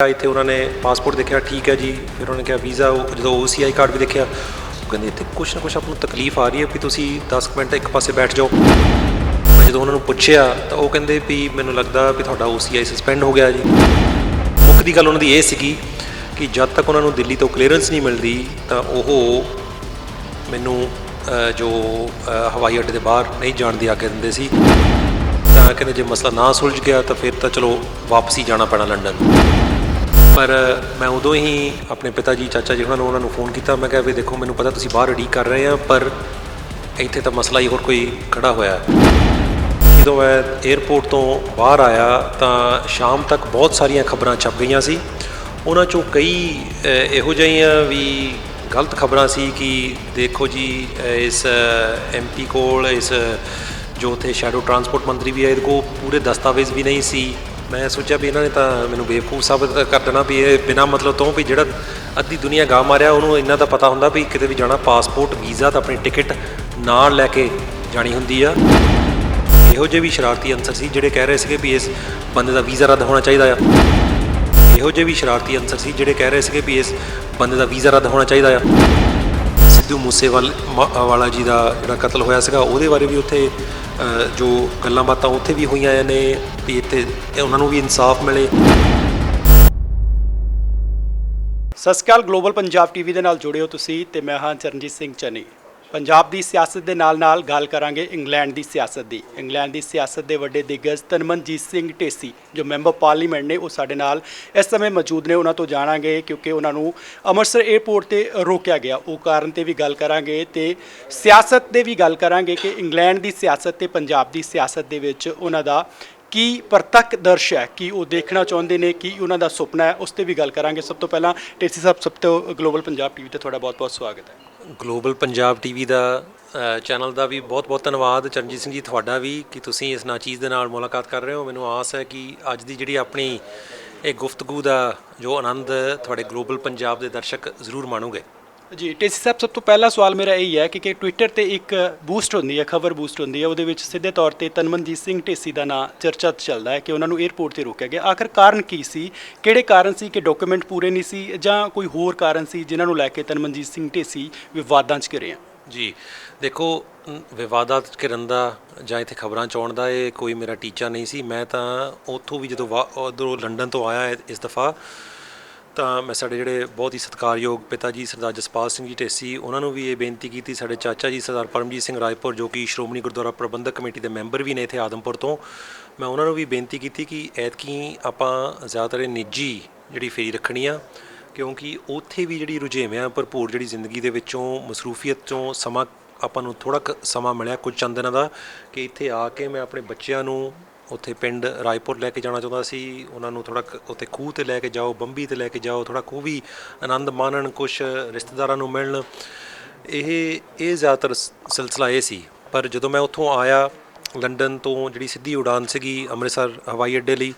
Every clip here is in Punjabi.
ਇੱਥੇ ਉਹਨਾਂ ਨੇ ਪਾਸਪੋਰਟ ਦੇਖਿਆ, ਠੀਕ ਹੈ ਜੀ। ਫਿਰ ਉਹਨਾਂ ਨੇ ਕਿਹਾ ਵੀਜ਼ਾ, ਜਦੋਂ OCI ਕਾਰਡ ਵੀ ਦੇਖਿਆ, ਉਹ ਕਹਿੰਦੇ ਇੱਥੇ ਕੁਛ ਨਾ ਕੁਛ ਆਪ ਨੂੰ ਤਕਲੀਫ ਆ ਰਹੀ ਹੈ ਵੀ ਤੁਸੀਂ 10 ਮਿੰਟ ਇੱਕ ਪਾਸੇ ਬੈਠ ਜਾਓ। ਜਦੋਂ ਉਹਨਾਂ ਨੂੰ ਪੁੱਛਿਆ ਤਾਂ ਉਹ ਕਹਿੰਦੇ ਵੀ ਮੈਨੂੰ ਲੱਗਦਾ ਵੀ ਤੁਹਾਡਾ OCI ਸਸਪੈਂਡ ਹੋ ਗਿਆ ਜੀ। ਮੁੱਖ ਦੀ ਗੱਲ ਉਹਨਾਂ ਦੀ ਇਹ ਸੀਗੀ ਕਿ ਜਦ ਤੱਕ ਉਹਨਾਂ ਨੂੰ ਦਿੱਲੀ ਤੋਂ ਕਲੀਅਰੈਂਸ ਨਹੀਂ ਮਿਲਦੀ ਤਾਂ ਉਹ ਮੈਨੂੰ ਜੋ ਹਵਾਈ ਅੱਡੇ ਦੇ ਬਾਹਰ ਨਹੀਂ ਜਾਣ ਦੀ ਆਗਿਆ ਦਿੰਦੇ ਸੀ। ਤਾਂ ਕਹਿੰਦੇ ਜੇ ਮਸਲਾ ਨਾ ਸੁਲਝ ਗਿਆ ਤਾਂ ਫਿਰ ਤਾਂ ਚਲੋ ਵਾਪਸ ਹੀ ਜਾਣਾ ਪੈਣਾ ਲੰਡਨ। ਪਰ ਮੈਂ ਉਦੋਂ ਹੀ ਆਪਣੇ ਪਿਤਾ ਜੀ, ਚਾਚਾ ਜੀ ਉਹਨਾਂ ਨੂੰ ਫੋਨ ਕੀਤਾ। ਮੈਂ ਕਿਹਾ ਵੀ ਦੇਖੋ, ਮੈਨੂੰ ਪਤਾ ਤੁਸੀਂ ਬਾਹਰ ਉਡੀਕ ਕਰ ਰਹੇ ਆ, ਪਰ ਇੱਥੇ ਤਾਂ ਮਸਲਾ ਹੀ ਹੋਰ ਕੋਈ ਖੜਾ ਹੋਇਆ। ਜਦੋਂ ਮੈਂ ਏਅਰਪੋਰਟ ਤੋਂ ਬਾਹਰ ਆਇਆ ਤਾਂ ਸ਼ਾਮ ਤੱਕ ਬਹੁਤ ਸਾਰੀਆਂ ਖਬਰਾਂ ਛਪ ਗਈਆਂ ਸੀ। ਉਹਨਾਂ 'ਚੋਂ ਕਈ ਇਹੋ ਜਿਹੀਆਂ ਵੀ ਗਲਤ ਖਬਰਾਂ ਸੀ ਕਿ ਦੇਖੋ ਜੀ ਇਸ MP ਕੋਲ, ਇਸ ਜੋ ਉੱਥੇ ਸ਼ੈਡੋ ਟਰਾਂਸਪੋਰਟ ਮੰਤਰੀ ਵੀ ਹੈ, ਇਹਦੇ ਕੋਲ ਪੂਰੇ ਦਸਤਾਵੇਜ਼ ਵੀ ਨਹੀਂ ਸੀ। ਮੈਂ ਸੋਚਿਆ ਵੀ ਇਹਨਾਂ ਨੇ ਤਾਂ ਮੈਨੂੰ ਬੇਵਕੂਫ ਸਾਬਤ ਕਰ ਦੇਣਾ ਵੀ ਇਹ ਬਿਨਾਂ ਮਤਲਬ ਤੋਂ ਵੀ ਜਿਹੜਾ ਅੱਧੀ ਦੁਨੀਆ ਗਾਹ ਮਾਰਿਆ ਉਹਨੂੰ ਇੰਨਾ ਤਾਂ ਪਤਾ ਹੁੰਦਾ ਵੀ ਕਿਤੇ ਵੀ ਜਾਣਾ ਪਾਸਪੋਰਟ, ਵੀਜ਼ਾ ਤਾਂ ਆਪਣੀ ਟਿਕਟ ਨਾਲ ਲੈ ਕੇ ਜਾਣੀ ਹੁੰਦੀ ਆ। ਇਹੋ ਜਿਹੇ ਵੀ ਸ਼ਰਾਰਤੀ ਅਨਸਰ ਸੀ ਜਿਹੜੇ ਕਹਿ ਰਹੇ ਸੀਗੇ ਵੀ ਇਸ ਬੰਦੇ ਦਾ ਵੀਜ਼ਾ ਰੱਦ ਹੋਣਾ ਚਾਹੀਦਾ ਆ। ਇਹੋ ਜਿਹੇ ਵੀ ਸ਼ਰਾਰਤੀ ਅਨਸਰ ਸੀ ਜਿਹੜੇ ਕਹਿ ਰਹੇ ਸੀਗੇ ਵੀ ਇਸ ਬੰਦੇ ਦਾ ਵੀਜ਼ਾ ਰੱਦ ਹੋਣਾ ਚਾਹੀਦਾ ਆ। ਸਿੱਧੂ ਮੂਸੇਵਾਲਾ ਜੀ ਦਾ ਜਿਹੜਾ ਕਤਲ ਹੋਇਆ ਸੀਗਾ, ਉਹਦੇ ਬਾਰੇ ਵੀ ਉੱਥੇ ਜੋ ਗੱਲਾਂ ਬਾਤਾਂ ਉੱਥੇ ਵੀ ਹੋਈਆਂ ਨੇ ਵੀ ਇੱਥੇ ਉਹਨਾਂ ਨੂੰ ਵੀ ਇਨਸਾਫ ਮਿਲੇ। ਸਤਿ ਸ਼੍ਰੀ ਅਕਾਲ, ਗਲੋਬਲ ਪੰਜਾਬ TV ਦੇ ਨਾਲ ਜੁੜੇ ਹੋ ਤੁਸੀਂ ਤੇ ਮੈਂ ਹਾਂ ਚਰਨਜੀਤ ਸਿੰਘ ਚੰਨੀ। ਪੰਜਾਬ ਦੀ ਸਿਆਸਤ ਦੇ ਨਾਲ ਗੱਲ ਕਰਾਂਗੇ ਇੰਗਲੈਂਡ ਦੀ ਸਿਆਸਤ ਦੀ। ਇੰਗਲੈਂਡ ਦੀ ਸਿਆਸਤ ਦੇ ਵੱਡੇ ਦਿਗਜ ਤਨਮਨਜੀਤ ਸਿੰਘ ਢੇਸੀ ਜੋ ਮੈਂਬਰ ਪਾਰਲੀਮੈਂਟ ਨੇ, ਉਹ ਸਾਡੇ ਨਾਲ ਇਸ ਸਮੇਂ ਮੌਜੂਦ ਨੇ। ਉਹਨਾਂ ਤੋਂ ਜਾਣਾਂਗੇ ਕਿਉਂਕਿ ਉਹਨਾਂ ਨੂੰ ਅੰਮ੍ਰਿਤਸਰ ਏਅਰਪੋਰਟ ਤੇ ਰੋਕਿਆ ਗਿਆ, ਉਹ ਕਾਰਨ ਤੇ ਵੀ ਗੱਲ ਕਰਾਂਗੇ ਤੇ ਸਿਆਸਤ ਦੇ ਵੀ ਗੱਲ ਕਰਾਂਗੇ ਕਿ ਇੰਗਲੈਂਡ ਦੀ ਸਿਆਸਤ ਤੇ ਪੰਜਾਬ ਦੀ ਸਿਆਸਤ ਦੇ ਵਿੱਚ ਉਹਨਾਂ ਦਾ ਕੀ ਪ੍ਰਤੱਖ ਦਰਸ਼ ਹੈ, ਕੀ ਉਹ ਦੇਖਣਾ ਚਾਹੁੰਦੇ ਨੇ, ਕੀ ਉਹਨਾਂ ਦਾ ਸੁਪਨਾ ਹੈ, ਉਸ 'ਤੇ ਵੀ ਗੱਲ ਕਰਾਂਗੇ। ਸਭ ਤੋਂ ਪਹਿਲਾਂ ਢੇਸੀ ਸਾਹਿਬ, ਸਭ ਤੋਂ ਗਲੋਬਲ ਪੰਜਾਬ TV ਤੇ ਤੁਹਾਡਾ ਬਹੁਤ-ਬਹੁਤ ਸਵਾਗਤ ਹੈ। ਗਲੋਬਲ ਪੰਜਾਬ TV ਦਾ ਚੈਨਲ ਦਾ ਵੀ ਬਹੁਤ-ਬਹੁਤ ਧੰਨਵਾਦ। ਚਰਨਜੀਤ ਸਿੰਘ ਜੀ, ਤੁਹਾਡਾ ਵੀ ਕਿ ਤੁਸੀਂ ਇਸ ਨਾਚੀਜ਼ ਦੇ ਨਾਲ ਮੁਲਾਕਾਤ ਕਰ ਰਹੇ ਹੋ। ਮੈਨੂੰ ਆਸ ਹੈ ਕਿ ਅੱਜ ਦੀ ਜਿਹੜੀ ਆਪਣੀ ਇਹ ਗੁਫ਼ਤਗੂ ਦਾ ਜੋ ਆਨੰਦ ਤੁਹਾਡੇ ਗਲੋਬਲ ਪੰਜਾਬ ਦੇ ਦਰਸ਼ਕ ਜ਼ਰੂਰ ਮਾਣੋਗੇ ਜੀ। ਢੇਸੀ ਸਾਹਿਬ, ਸਭ ਤੋਂ ਪਹਿਲਾ ਸਵਾਲ ਮੇਰਾ ਇਹ ਹੈ ਕਿ ਟਵਿੱਟਰ ਤੇ ਇੱਕ ਬੂਸਟ ਹੁੰਦੀ ਹੈ, ਖਬਰ ਬੂਸਟ ਹੁੰਦੀ ਹੈ, ਉਹਦੇ ਵਿੱਚ ਸਿੱਧੇ ਤੌਰ ਤੇ ਤਨਮਨਜੀਤ ਸਿੰਘ ਢੇਸੀ ਦਾ ਨਾਂ ਚਰਚਾ ਚੱਲਦਾ ਹੈ ਕਿ ਉਹਨਾਂ ਨੂੰ ਏਅਰਪੋਰਟ ਤੇ ਰੋਕਿਆ ਗਿਆ। ਆਖਰ ਕਾਰਨ ਕੀ ਸੀ? ਕਿਹੜੇ ਕਾਰਨ ਸੀ? ਕਿ ਡਾਕੂਮੈਂਟ ਪੂਰੇ ਨਹੀਂ ਸੀ ਜਾਂ ਕੋਈ ਹੋਰ ਕਾਰਨ ਸੀ ਜਿਨ੍ਹਾਂ ਨੂੰ ਲੈ ਕੇ ਤਨਮਨਜੀਤ ਸਿੰਘ ਢੇਸੀ ਵਿਵਾਦਾਂ 'ਚ ਘਿਰੇ ਆ? ਜੀ ਦੇਖੋ, ਵਿਵਾਦਾਂ 'ਚ ਘਿਰਨ ਦਾ ਜਾਂ ਇੱਥੇ ਖਬਰਾਂ 'ਚ ਆਉਣ ਦਾ ਇਹ ਕੋਈ ਮੇਰਾ ਟੀਚਾ ਨਹੀਂ ਸੀ। ਮੈਂ ਤਾਂ ਉੱਥੋਂ ਵੀ ਜਦੋਂ ਉੱਧਰੋਂ ਲੰਡਨ ਤੋਂ ਆਇਆ ਇਸ ਦਫਾ, ਤਾਂ ਮੈਂ ਸਾਡੇ ਜਿਹੜੇ ਬਹੁਤ ਹੀ ਸਤਿਕਾਰਯੋਗ ਪਿਤਾ ਜੀ ਸਰਦਾਰ ਜਸਪਾਲ ਸਿੰਘ ਜੀ ਢੇਸੀ, ਉਹਨਾਂ ਨੂੰ ਵੀ ਇਹ ਬੇਨਤੀ ਕੀਤੀ। ਸਾਡੇ ਚਾਚਾ ਜੀ ਸਰਦਾਰ ਪਰਮਜੀਤ ਸਿੰਘ ਰਾਏਪੁਰ ਜੋ ਕਿ ਸ਼੍ਰੋਮਣੀ ਗੁਰਦੁਆਰਾ ਪ੍ਰਬੰਧਕ ਕਮੇਟੀ ਦੇ ਮੈਂਬਰ ਵੀ ਨੇ ਇੱਥੇ ਆਦਮਪੁਰ ਤੋਂ, ਮੈਂ ਉਹਨਾਂ ਨੂੰ ਵੀ ਬੇਨਤੀ ਕੀਤੀ ਕਿ ਐਤਕੀ ਆਪਾਂ ਜ਼ਿਆਦਾਤਰ ਨਿੱਜੀ ਜਿਹੜੀ ਫੇਰੀ ਰੱਖਣੀ ਆ, ਕਿਉਂਕਿ ਉੱਥੇ ਵੀ ਜਿਹੜੀ ਰੁਝੇਵਿਆਂ ਭਰਪੂਰ ਜਿਹੜੀ ਜ਼ਿੰਦਗੀ ਦੇ ਵਿੱਚੋਂ ਮਸਰੂਫੀਅਤ 'ਚੋਂ ਸਮਾਂ ਆਪਾਂ ਨੂੰ ਥੋੜ੍ਹਾ ਕੁ ਸਮਾਂ ਮਿਲਿਆ ਕੁਝ ਚੰਦ ਦਿਨਾਂ ਦਾ, ਕਿ ਇੱਥੇ ਆ ਕੇ ਮੈਂ ਆਪਣੇ ਬੱਚਿਆਂ ਨੂੰ ਉੱਥੇ ਪਿੰਡ ਰਾਏਪੁਰ ਲੈ ਕੇ ਜਾਣਾ ਚਾਹੁੰਦਾ ਸੀ। ਉਹਨਾਂ ਨੂੰ ਥੋੜ੍ਹਾ ਉੱਥੇ ਖੂਹ 'ਤੇ ਲੈ ਕੇ ਜਾਓ, ਬੰਬੀ 'ਤੇ ਲੈ ਕੇ ਜਾਓ, ਥੋੜ੍ਹਾ ਖੂਹ ਵੀ ਆਨੰਦ ਮਾਣਨ, ਕੁਛ ਰਿਸ਼ਤੇਦਾਰਾਂ ਨੂੰ ਮਿਲਣ। ਇਹ ਜ਼ਿਆਦਾਤਰ ਸਿਲਸਿਲਾ ਇਹ ਸੀ। ਪਰ ਜਦੋਂ ਮੈਂ ਉੱਥੋਂ ਆਇਆ ਲੰਡਨ ਤੋਂ, ਜਿਹੜੀ ਸਿੱਧੀ ਉਡਾਨ ਸੀਗੀ ਅੰਮ੍ਰਿਤਸਰ ਹਵਾਈ ਅੱਡੇ ਲਈ,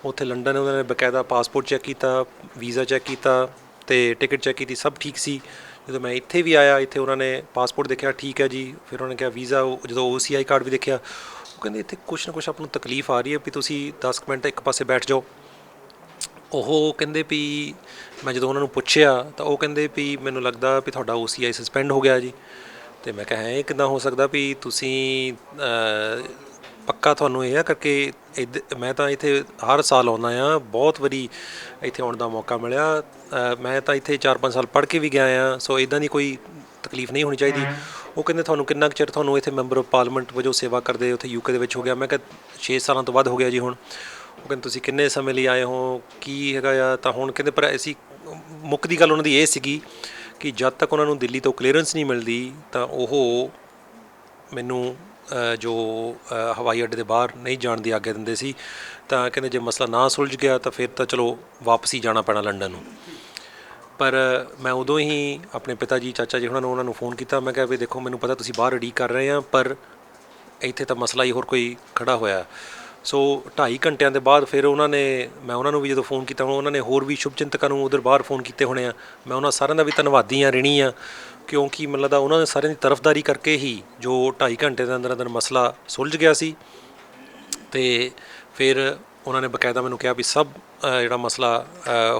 ਉੱਥੇ ਲੰਡਨ ਉਹਨਾਂ ਨੇ ਬਕਾਇਦਾ ਪਾਸਪੋਰਟ ਚੈੱਕ ਕੀਤਾ, ਵੀਜ਼ਾ ਚੈੱਕ ਕੀਤਾ ਅਤੇ ਟਿਕਟ ਚੈੱਕ ਕੀਤੀ, ਸਭ ਠੀਕ ਸੀ। ਜਦੋਂ ਮੈਂ ਇੱਥੇ ਵੀ ਆਇਆ, ਇੱਥੇ ਉਹਨਾਂ ਨੇ ਪਾਸਪੋਰਟ ਦੇਖਿਆ, ਠੀਕ ਹੈ ਜੀ। ਫਿਰ ਉਹਨਾਂ ਨੇ ਕਿਹਾ ਵੀਜ਼ਾ, ਜਦੋਂ OCI ਕਾਰਡ ਵੀ ਦੇਖਿਆ, ਉਹ ਕਹਿੰਦੇ ਇੱਥੇ ਕੁਛ ਨਾ ਕੁਛ ਆਪ ਨੂੰ ਤਕਲੀਫ ਆ ਰਹੀ ਹੈ ਵੀ ਤੁਸੀਂ 10 ਮਿੰਟ ਇੱਕ ਪਾਸੇ ਬੈਠ ਜਾਓ। ਉਹ ਕਹਿੰਦੇ ਵੀ ਮੈਂ ਜਦੋਂ ਉਹਨਾਂ ਨੂੰ ਪੁੱਛਿਆ ਤਾਂ ਉਹ ਕਹਿੰਦੇ ਵੀ ਮੈਨੂੰ ਲੱਗਦਾ ਵੀ ਤੁਹਾਡਾ OCI ਸਸਪੈਂਡ ਹੋ ਗਿਆ ਜੀ। ਅਤੇ ਮੈਂ ਕਿਹਾ ਇਹ ਕਿੱਦਾਂ ਹੋ ਸਕਦਾ ਵੀ ਤੁਸੀਂ ਪੱਕਾ ਤੁਹਾਨੂੰ ਇਹ ਆ ਕਰਕੇ ਮੈਂ ਤਾਂ ਇੱਥੇ ਹਰ ਸਾਲ ਆਉਂਦਾ ਹਾਂ, ਬਹੁਤ ਵਾਰੀ ਇੱਥੇ ਆਉਣ ਦਾ ਮੌਕਾ ਮਿਲਿਆ। ਮੈਂ ਤਾਂ ਇੱਥੇ 4-5 ਸਾਲ ਪੜ੍ਹ ਕੇ ਵੀ ਗਿਆ ਹਾਂ, ਸੋ ਇੱਦਾਂ ਦੀ ਕੋਈ ਤਕਲੀਫ ਨਹੀਂ ਹੋਣੀ ਚਾਹੀਦੀ। ਉਹ ਕਹਿੰਦੇ ਤੁਹਾਨੂੰ ਕਿੰਨਾ ਕੁ ਚਿਰ ਤੁਹਾਨੂੰ ਇੱਥੇ ਮੈਂਬਰ ਆਫ ਪਾਰਲੀਮੈਂਟ ਵਜੋਂ ਸੇਵਾ ਕਰਦੇ ਉੱਥੇ UK ਦੇ ਵਿੱਚ ਹੋ ਗਿਆ? ਮੈਂ ਕਿਹਾ 6 ਸਾਲਾਂ ਤੋਂ ਵੱਧ ਹੋ ਗਿਆ ਜੀ ਹੁਣ। ਉਹ ਕਹਿੰਦੇ ਤੁਸੀਂ ਕਿੰਨੇ ਸਮੇਂ ਲਈ ਆਏ ਹੋ, ਕੀ ਹੈਗਾ ਆ? ਤਾਂ ਹੁਣ ਕਹਿੰਦੇ ਪਰ ਅਸੀਂ ਮੁੱਖ ਦੀ ਗੱਲ ਉਹਨਾਂ ਦੀ ਇਹ ਸੀਗੀ ਕਿ ਜਦ ਤੱਕ ਉਹਨਾਂ ਨੂੰ ਦਿੱਲੀ ਤੋਂ ਕਲੀਅਰੈਂਸ ਨਹੀਂ ਮਿਲਦੀ ਤਾਂ ਉਹ ਮੈਨੂੰ ਜੋ ਹਵਾਈ ਅੱਡੇ ਦੇ ਬਾਹਰ ਨਹੀਂ ਜਾਣ ਦੀ ਆਗਿਆ ਦਿੰਦੇ ਸੀ। ਤਾਂ ਕਹਿੰਦੇ ਜੇ ਮਸਲਾ ਨਾ ਸੁਲਝ ਗਿਆ ਤਾਂ ਫਿਰ ਤਾਂ ਚਲੋ ਵਾਪਸ ਹੀ ਜਾਣਾ ਪੈਣਾ ਲੰਡਨ ਨੂੰ। ਪਰ ਮੈਂ ਉਦੋਂ ਹੀ ਆਪਣੇ ਪਿਤਾ ਜੀ, ਚਾਚਾ ਜੀ ਉਹਨਾਂ ਨੂੰ ਫੋਨ ਕੀਤਾ। ਮੈਂ ਕਿਹਾ ਵੀ ਦੇਖੋ, ਮੈਨੂੰ ਪਤਾ ਤੁਸੀਂ ਬਾਹਰ ਉਡੀਕ ਕਰ ਰਹੇ ਆ, ਪਰ ਇੱਥੇ ਤਾਂ ਮਸਲਾ ਹੀ ਹੋਰ ਕੋਈ ਖੜਾ ਹੋਇਆ। ਸੋ 2.5 ਘੰਟਿਆਂ ਦੇ ਬਾਅਦ ਫਿਰ ਮੈਂ ਉਹਨਾਂ ਨੂੰ ਵੀ ਜਦੋਂ ਫੋਨ ਕੀਤਾ, ਹੁਣ ਉਹਨਾਂ ਨੇ ਹੋਰ ਵੀ ਸ਼ੁਭਚਿੰਤਕਾਂ ਨੂੰ ਉਧਰ ਬਾਹਰ ਫੋਨ ਕੀਤੇ ਹੋਣੇ ਆ। ਮੈਂ ਉਹਨਾਂ ਸਾਰਿਆਂ ਦਾ ਵੀ ਧੰਨਵਾਦੀ ਹਾਂ, ਰਿਣੀ ਆ, ਕਿਉਂਕਿ ਮੈਨੂੰ ਲੱਗਦਾ ਉਹਨਾਂ ਨੇ ਸਾਰਿਆਂ ਦੀ ਤਰਫਦਾਰੀ ਕਰਕੇ ਹੀ ਜੋ 2.5 ਘੰਟੇ ਦੇ ਅੰਦਰ ਮਸਲਾ ਸੁਲਝ ਗਿਆ ਸੀ। ਅਤੇ ਫਿਰ ਉਹਨਾਂ ਨੇ ਬਕਾਇਦਾ ਮੈਨੂੰ ਕਿਹਾ ਵੀ ਸਭ ਜਿਹੜਾ ਮਸਲਾ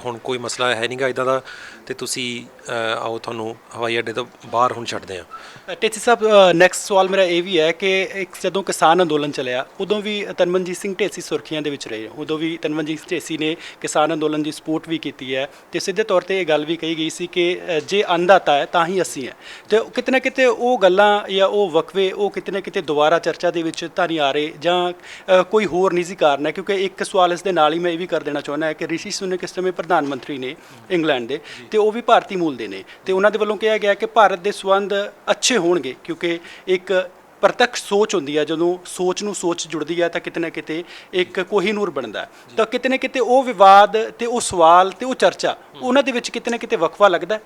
ਹੁਣ ਕੋਈ ਮਸਲਾ ਹੈ ਨਹੀਂਗਾ ਇੱਦਾਂ ਦਾ, ਅਤੇ ਤੁਸੀਂ ਆਓ ਤੁਹਾਨੂੰ ਹਵਾਈ ਅੱਡੇ ਤੋਂ ਬਾਹਰ ਹੁਣ ਛੱਡਦੇ ਹਾਂ। ਢੇਸੀ ਸਾਹਿਬ, ਨੈਕਸਟ ਸਵਾਲ ਮੇਰਾ ਇਹ ਵੀ ਹੈ ਕਿ ਇੱਕ ਜਦੋਂ ਕਿਸਾਨ ਅੰਦੋਲਨ ਚੱਲਿਆ ਉਦੋਂ ਵੀ ਤਨਮਨਜੀਤ ਸਿੰਘ ਢੇਸੀ ਸੁਰਖੀਆਂ ਦੇ ਵਿੱਚ ਰਹੇ, ਉਦੋਂ ਵੀ ਤਨਮਨਜੀਤ ਢੇਸੀ ਨੇ ਕਿਸਾਨ ਅੰਦੋਲਨ ਦੀ ਸਪੋਰਟ ਵੀ ਕੀਤੀ ਹੈ ਅਤੇ ਸਿੱਧੇ ਤੌਰ 'ਤੇ ਇਹ ਗੱਲ ਵੀ ਕਹੀ ਗਈ ਸੀ ਕਿ ਜੇ ਅੰਨਦਾਤਾ ਹੈ ਤਾਂ ਹੀ ਅਸੀਂ ਹੈ, ਅਤੇ ਕਿਤੇ ਨਾ ਕਿਤੇ ਉਹ ਗੱਲਾਂ ਜਾਂ ਉਹ ਵਕਵੇ ਉਹ ਕਿਤੇ ਨਾ ਕਿਤੇ ਦੁਬਾਰਾ ਚਰਚਾ ਦੇ ਵਿੱਚ ਤਾਂ ਨਹੀਂ ਆ ਰਹੇ, ਜਾਂ ਕੋਈ ਹੋਰ ਨਿੱਜੀ ਕਾਰਨ ਹੈ? ਕਿਉਂਕਿ ਇੱਕ ਸਵਾਲ ਇਸ ਦੇ ਨਾਲ ਹੀ ਮੈਂ ਇਹ ਵੀ ਕਰ ਦੇਣਾ ਚਾਹੁੰਦਾ ਹੈ ਕਿ ਰਿਸ਼ੀ ਸੁਨਕ ਇਸ ਸਮੇਂ ਪ੍ਰਧਾਨ ਮੰਤਰੀ ਨੇ ਇੰਗਲੈਂਡ ਦੇ, ਅਤੇ ਉਹ ਵੀ ਭਾਰਤੀ ਮੂਲ ਦੇ ਨੇ, ਅਤੇ ਉਹਨਾਂ ਦੇ ਵੱਲੋਂ ਕਿਹਾ ਗਿਆ ਕਿ ਭਾਰਤ ਦੇ ਸੰਬੰਧ ਅੱਛੇ ਹੋਣਗੇ, ਕਿਉਂਕਿ ਇੱਕ ਪ੍ਰਤੱਖ ਸੋਚ ਹੁੰਦੀ ਹੈ, ਜਦੋਂ ਸੋਚ ਨੂੰ ਸੋਚ ਜੁੜਦੀ ਹੈ ਤਾਂ ਕਿਤੇ ਨਾ ਕਿਤੇ ਇੱਕ ਕੋਹੀਨੂਰ ਬਣਦਾ ਹੈ। ਤਾਂ ਕਿਤੇ ਨਾ ਕਿਤੇ ਉਹ ਵਿਵਾਦ ਅਤੇ ਉਹ ਸਵਾਲ ਅਤੇ ਉਹ ਚਰਚਾ ਉਹਨਾਂ ਦੇ ਵਿੱਚ ਕਿਤੇ ਨਾ ਕਿਤੇ ਵਕਫਾ ਲੱਗਦਾ ਹੈ।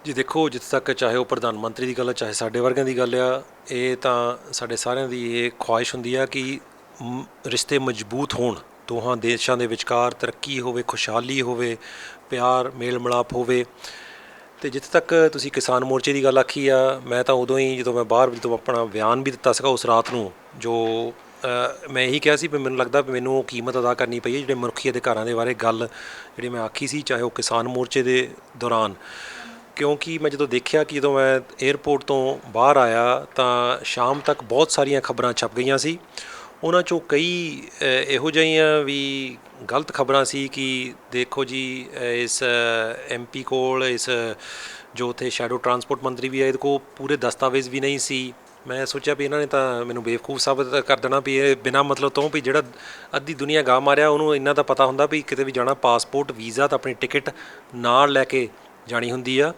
ਜੀ ਦੇਖੋ, ਜਿੱਥੇ ਤੱਕ ਚਾਹੇ ਉਹ ਪ੍ਰਧਾਨ ਮੰਤਰੀ ਦੀ ਗੱਲ ਹੈ, ਚਾਹੇ ਸਾਡੇ ਵਰਗਿਆਂ ਦੀ ਗੱਲ ਆ, ਇਹ ਤਾਂ ਸਾਡੇ ਸਾਰਿਆਂ ਦੀ ਇਹ ਖੁਆਇਸ਼ ਹੁੰਦੀ ਆ ਕਿ ਰਿਸ਼ਤੇ ਮਜ਼ਬੂਤ ਹੋਣ, ਦੋਹਾਂ ਦੇਸ਼ਾਂ ਦੇ ਵਿਚਕਾਰ ਤਰੱਕੀ ਹੋਵੇ, ਖੁਸ਼ਹਾਲੀ ਹੋਵੇ, ਪਿਆਰ ਮੇਲ ਮਿਲਾਪ ਹੋਵੇ। ਅਤੇ ਜਿੱਥੇ ਤੱਕ ਤੁਸੀਂ ਕਿਸਾਨ ਮੋਰਚੇ ਦੀ ਗੱਲ ਆਖੀ ਆ, ਮੈਂ ਤਾਂ ਉਦੋਂ ਹੀ ਜਦੋਂ ਆਪਣਾ ਬਿਆਨ ਵੀ ਦਿੱਤਾ ਸੀਗਾ ਉਸ ਰਾਤ ਨੂੰ, ਜੋ ਮੈਂ ਇਹੀ ਕਿਹਾ ਸੀ ਵੀ ਮੈਨੂੰ ਲੱਗਦਾ ਵੀ ਮੈਨੂੰ ਉਹ ਕੀਮਤ ਅਦਾ ਕਰਨੀ ਪਈ ਹੈ ਜਿਹੜੇ ਮਨੁੱਖੀ ਅਧਿਕਾਰਾਂ ਦੇ ਬਾਰੇ ਗੱਲ ਜਿਹੜੀ ਮੈਂ ਆਖੀ ਸੀ, ਚਾਹੇ ਉਹ ਕਿਸਾਨ ਮੋਰਚੇ ਦੇ ਦੌਰਾਨ। ਕਿਉਂਕਿ ਮੈਂ ਜਦੋਂ ਦੇਖਿਆ ਕਿ ਜਦੋਂ ਮੈਂ ਏਅਰਪੋਰਟ ਤੋਂ ਬਾਹਰ ਆਇਆ ਤਾਂ ਸ਼ਾਮ ਤੱਕ ਬਹੁਤ ਸਾਰੀਆਂ ਖਬਰਾਂ ਛਪ ਗਈਆਂ ਸੀ, ਉਹਨਾਂ 'ਚੋਂ ਕਈ ਇਹੋ ਜਿਹੀਆਂ ਵੀ ਗਲਤ ਖਬਰਾਂ ਸੀ ਕਿ ਦੇਖੋ ਜੀ ਇਸ MP ਕੋਲ, ਇਸ ਜੋ ਉੱਥੇ ਸ਼ੈਡੋ ਟਰਾਂਸਪੋਰਟ ਮੰਤਰੀ ਵੀ ਹੈ, ਇਹਦੇ ਕੋਲ ਪੂਰੇ ਦਸਤਾਵੇਜ਼ ਵੀ ਨਹੀਂ ਸੀ। ਮੈਂ ਸੋਚਿਆ ਵੀ ਇਹਨਾਂ ਨੇ ਤਾਂ ਮੈਨੂੰ ਬੇਵਕੂਫ ਸਾਬਤ ਕਰ ਦੇਣਾ ਵੀ ਇਹ ਬਿਨਾਂ ਮਤਲਬ ਤੋਂ ਵੀ ਜਿਹੜਾ ਅੱਧੀ ਦੁਨੀਆ ਗਾਹ ਮਾਰਿਆ ਉਹਨੂੰ ਇੰਨਾ ਤਾਂ ਪਤਾ ਹੁੰਦਾ ਵੀ ਕਿਤੇ ਵੀ ਜਾਣਾ ਪਾਸਪੋਰਟ ਵੀਜ਼ਾ ਤਾਂ ਆਪਣੀ ਟਿਕਟ ਨਾਲ ਲੈ ਕੇ ਜਾਣੀ ਹੁੰਦੀ ਆ।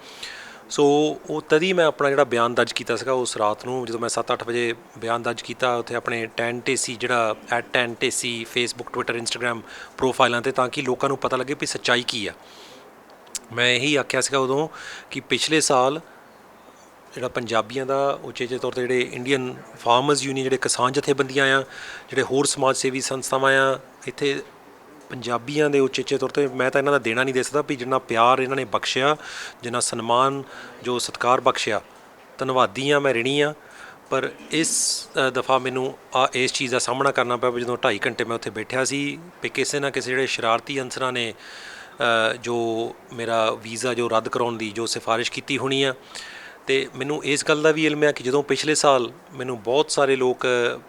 ਸੋ ਉਹ ਤਦੀ ਮੈਂ ਆਪਣਾ ਜਿਹੜਾ ਬਿਆਨ ਦਰਜ ਕੀਤਾ ਸੀਗਾ ਉਸ ਰਾਤ ਨੂੰ, ਜਦੋਂ ਮੈਂ 7-8 ਵਜੇ ਬਿਆਨ ਦਰਜ ਕੀਤਾ ਉੱਥੇ ਆਪਣੇ ਟੈਨ ਢੇਸੀ ਜਿਹੜਾ @10ਢੇਸੀ ਫੇਸਬੁੱਕ, ਟਵਿੱਟਰ, ਇੰਸਟਾਗ੍ਰਾਮ ਪ੍ਰੋਫਾਈਲਾਂ 'ਤੇ, ਤਾਂ ਕਿ ਲੋਕਾਂ ਨੂੰ ਪਤਾ ਲੱਗੇ ਵੀ ਸੱਚਾਈ ਕੀ ਆ। ਮੈਂ ਇਹੀ ਆਖਿਆ ਸੀਗਾ ਉਦੋਂ ਕਿ ਪਿਛਲੇ ਸਾਲ ਜਿਹੜਾ ਪੰਜਾਬੀਆਂ ਦਾ ਉਚੇਚੇ ਤੌਰ 'ਤੇ ਜਿਹੜੇ ਇੰਡੀਅਨ ਫਾਰਮਰਸ ਯੂਨੀਅਨ, ਜਿਹੜੇ ਕਿਸਾਨ ਜਥੇਬੰਦੀਆਂ ਆ, ਜਿਹੜੇ ਹੋਰ ਸਮਾਜ ਸੇਵੀ ਸੰਸਥਾਵਾਂ ਆ, ਇੱਥੇ ਪੰਜਾਬੀਆਂ ਦੇ ਉਚੇਚੇ ਤੌਰ 'ਤੇ ਮੈਂ ਤਾਂ ਇਹਨਾਂ ਦਾ ਦੇਣਾ ਨਹੀਂ ਦੇ ਸਕਦਾ ਵੀ ਜਿੰਨਾ ਪਿਆਰ ਇਹਨਾਂ ਨੇ ਬਖਸ਼ਿਆ, ਜਿੰਨਾ ਸਨਮਾਨ ਜੋ ਸਤਿਕਾਰ ਬਖਸ਼ਿਆ, ਧੰਨਵਾਦੀ ਹਾਂ, ਮੈਂ ਰਿਣੀ ਹਾਂ। ਪਰ ਇਸ ਦਫਾ ਮੈਨੂੰ ਇਸ ਚੀਜ਼ ਦਾ ਸਾਹਮਣਾ ਕਰਨਾ ਪਿਆ ਵੀ ਜਦੋਂ 2.5 ਘੰਟੇ ਮੈਂ ਉੱਥੇ ਬੈਠਿਆ ਸੀ ਵੀ ਕਿਸੇ ਨਾ ਕਿਸੇ ਜਿਹੜੇ ਸ਼ਰਾਰਤੀ ਅਨਸਰਾਂ ਨੇ ਜੋ ਮੇਰਾ ਵੀਜ਼ਾ ਜੋ ਰੱਦ ਕਰਾਉਣ ਦੀ ਜੋ ਸਿਫਾਰਿਸ਼ ਕੀਤੀ ਹੋਣੀ ਆ। ਅਤੇ ਮੈਨੂੰ ਇਸ ਗੱਲ ਦਾ ਵੀ ਇਲਮ ਹੈ ਕਿ ਜਦੋਂ ਪਿਛਲੇ ਸਾਲ ਮੈਨੂੰ ਬਹੁਤ ਸਾਰੇ ਲੋਕ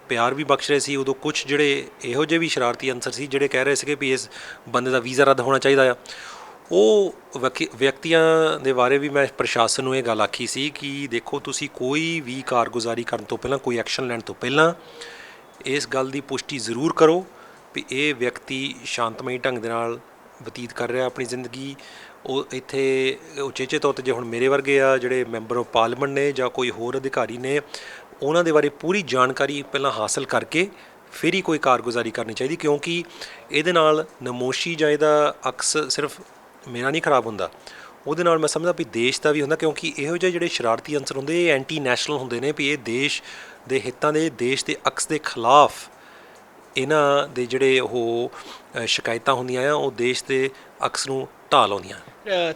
ਪਿਆਰ ਵੀ ਬਖਸ਼ ਰਹੇ ਸੀ, ਉਦੋਂ ਕੁਛ ਜਿਹੜੇ ਇਹੋ ਜਿਹੇ ਵੀ ਸ਼ਰਾਰਤੀ ਅਨਸਰ ਸੀ ਜਿਹੜੇ ਕਹਿ ਰਹੇ ਸੀਗੇ ਵੀ ਇਸ ਬੰਦੇ ਦਾ ਵੀਜ਼ਾ ਰੱਦ ਹੋਣਾ ਚਾਹੀਦਾ ਆ। ਉਹ ਵਿਅਕਤੀਆਂ ਦੇ ਬਾਰੇ ਵੀ ਮੈਂ ਪ੍ਰਸ਼ਾਸਨ ਨੂੰ ਇਹ ਗੱਲ ਆਖੀ ਸੀ ਕਿ ਦੇਖੋ, ਤੁਸੀਂ ਕੋਈ ਵੀ ਕਾਰਗੁਜ਼ਾਰੀ ਕਰਨ ਤੋਂ ਪਹਿਲਾਂ, ਕੋਈ ਐਕਸ਼ਨ ਲੈਣ ਤੋਂ ਪਹਿਲਾਂ ਇਸ ਗੱਲ ਦੀ ਪੁਸ਼ਟੀ ਜ਼ਰੂਰ ਕਰੋ ਵੀ ਇਹ ਵਿਅਕਤੀ ਸ਼ਾਂਤਮਈ ਢੰਗ ਦੇ ਨਾਲ ਬਤੀਤ ਕਰ ਰਿਹਾ ਆਪਣੀ ਜ਼ਿੰਦਗੀ। ਉਹ ਇੱਥੇ ਉਚੇਚੇ ਤੌਰ 'ਤੇ ਜੇ ਹੁਣ ਮੇਰੇ ਵਰਗੇ ਆ ਜਿਹੜੇ ਮੈਂਬਰ ਆਫ ਪਾਰਲੀਮੈਂਟ ਨੇ ਜਾਂ ਕੋਈ ਹੋਰ ਅਧਿਕਾਰੀ ਨੇ, ਉਹਨਾਂ ਦੇ ਬਾਰੇ ਪੂਰੀ ਜਾਣਕਾਰੀ ਪਹਿਲਾਂ ਹਾਸਲ ਕਰਕੇ ਫਿਰ ਹੀ ਕੋਈ ਕਾਰਗੁਜ਼ਾਰੀ ਕਰਨੀ ਚਾਹੀਦੀ, ਕਿਉਂਕਿ ਇਹਦੇ ਨਾਲ ਨਮੋਸ਼ੀ ਜਾਂ ਇਹਦਾ ਅਕਸ ਸਿਰਫ ਮੇਰਾ ਨਹੀਂ ਖਰਾਬ ਹੁੰਦਾ, ਉਹਦੇ ਨਾਲ ਮੈਂ ਸਮਝਦਾ ਵੀ ਦੇਸ਼ ਦਾ ਵੀ ਹੁੰਦਾ, ਕਿਉਂਕਿ ਇਹੋ ਜਿਹੇ ਜਿਹੜੇ ਸ਼ਰਾਰਤੀ ਅਨਸਰ ਹੁੰਦੇ ਇਹ ਐਂਟੀ ਨੈਸ਼ਨਲ ਹੁੰਦੇ ਨੇ ਵੀ ਇਹ ਦੇਸ਼ ਦੇ ਹਿੱਤਾਂ ਦੇ, ਦੇਸ਼ ਦੇ ਅਕਸ ਦੇ ਖਿਲਾਫ ਇਹਨਾਂ ਦੇ ਜਿਹੜੇ ਉਹ ਸ਼ਿਕਾਇਤਾਂ ਹੁੰਦੀਆਂ ਆ, ਉਹ ਦੇਸ਼ ਦੇ ਅਕਸ ਨੂੰ ਢਾਹ ਲਾਉਂਦੀਆਂ।